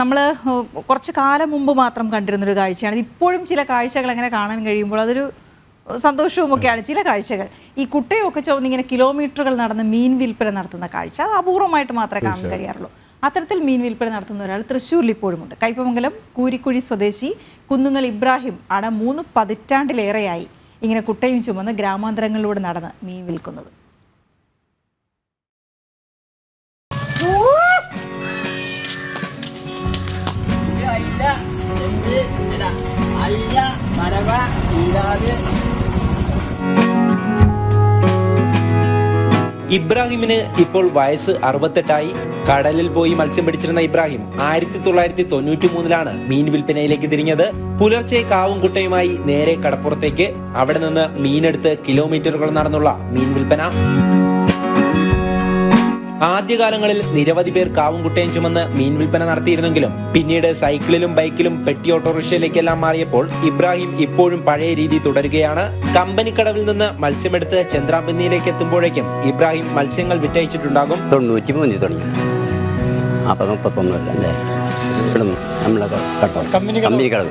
നമ്മൾ കുറച്ച് കാലം മുമ്പ് മാത്രം കണ്ടിരുന്നൊരു കാഴ്ചയാണ്. ഇപ്പോഴും ചില കാഴ്ചകൾ അങ്ങനെ കാണാൻ കഴിയുമ്പോൾ അതൊരു സന്തോഷവുമൊക്കെയാണ്. ചില കാഴ്ചകൾ ഈ കുട്ടയൊക്കെ ചുവന്നിങ്ങനെ കിലോമീറ്ററുകൾ നടന്ന് മീൻ വിൽപ്പന നടത്തുന്ന കാഴ്ച അത് അപൂർവമായിട്ട് മാത്രമേ കാണാൻ കഴിയാറുള്ളൂ. അത്തരത്തിൽ മീൻ വിൽപ്പന നടത്തുന്ന ഒരാൾ തൃശ്ശൂരിൽ ഇപ്പോഴുമുണ്ട്. കയ്പമംഗലം കൂരിക്കുഴി സ്വദേശി കുന്നുങ്ങൽ ഇബ്രാഹിം ആണ് 3 പതിറ്റാണ്ടിലേറെയായി ഇങ്ങനെ കുട്ടയും ചുമന്ന് ഗ്രാമാന്തരങ്ങളിലൂടെ നടന്ന് മീൻ വിൽക്കുന്നത്. ഇബ്രാഹിമിന് ഇപ്പോൾ വയസ്സ് 68ആയി. കടലിൽ പോയി മത്സ്യം പിടിച്ചിരുന്ന ഇബ്രാഹിം 1993-ലാണ് മീൻ വിൽപ്പനയിലേക്ക് തിരിഞ്ഞത്. പുലർച്ചെ കാവും കുട്ടയുമായി നേരെ കടപ്പുറത്തേക്ക്, അവിടെ നിന്ന് മീനെടുത്ത് കിലോമീറ്ററുകൾ നടന്നുള്ള മീൻ വിൽപ്പന. ആദ്യകാലങ്ങളിൽ നിരവധി പേർ കാവും കുട്ടയും ചുമന്ന് മീൻ വിൽപ്പന നടത്തിയിരുന്നെങ്കിലും പിന്നീട് സൈക്കിളിലും ബൈക്കിലും പെട്ടി ഓട്ടോറിക്ഷയിലേക്കെല്ലാം മാറിയപ്പോൾ ഇബ്രാഹിം ഇപ്പോഴും പഴയ രീതി തുടരുകയാണ്. കമ്പനിക്കടവിൽ നിന്ന് മത്സ്യമെടുത്ത് ചന്ദ്രാബിന്നിയിലേക്ക് എത്തുമ്പോഴേക്കും ഇബ്രാഹിം മത്സ്യങ്ങൾ വിറ്റയച്ചിട്ടുണ്ടാകും. 93 തുടങ്ങി. അപ്പൊ 31 അല്ലേ കമ്പനി കടവ്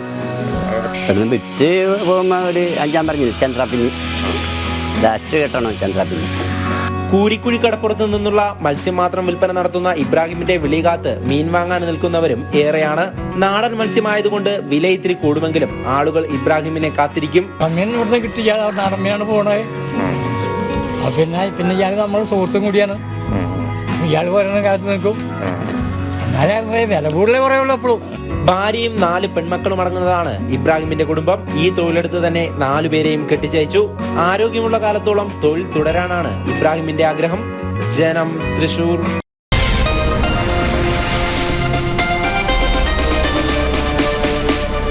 വിറ്റ് പോകുമ്പോ ഒരു 5 പറഞ്ഞില്ല ചന്ദ്രാബിന്നി ലാസ്റ്റ് കേട്ടണോ ചന്ദ്രാബിന്നി. കൂരിക്കുഴി കടപ്പുറത്ത് നിന്നുള്ള മത്സ്യം മാത്രം വിൽപ്പന നടത്തുന്ന ഇബ്രാഹിമിന്റെ വിളി കാത്ത് മീൻ വാങ്ങാൻ നിൽക്കുന്നവരും ഏറെയാണ്. നാടൻ മത്സ്യമായതുകൊണ്ട് വില ഇത്തിരി കൂടുമെങ്കിലും ആളുകൾ ഇബ്രാഹിമിനെ കാത്തിരിക്കും. ഇവിടുന്ന് കിട്ടിയ നാടൻ മീനാണ് പോണേ. പിന്നെ ഇയാൾ നമ്മുടെ സുഹൃത്തും കൂടിയാണ്. ഇയാൾ പറയുന്ന കാലത്ത് നിൽക്കും. എന്നാലും വില കൂടുതലേ പറയുള്ളൂ എപ്പോഴും. ഭാര്യയും 4 പെൺമക്കളും അടങ്ങുന്നതാണ് ഇബ്രാഹിമിന്റെ കുടുംബം. ഈ തൊഴിലെടുത്ത് തന്നെ 4 പേരെയും കെട്ടിച്ചയച്ചു. ആരോഗ്യമുള്ള കാലത്തോളം തൊഴിൽ തുടരാനാണ് ഇബ്രാഹിമിന്റെ ആഗ്രഹം. ജനം, തൃശൂർ.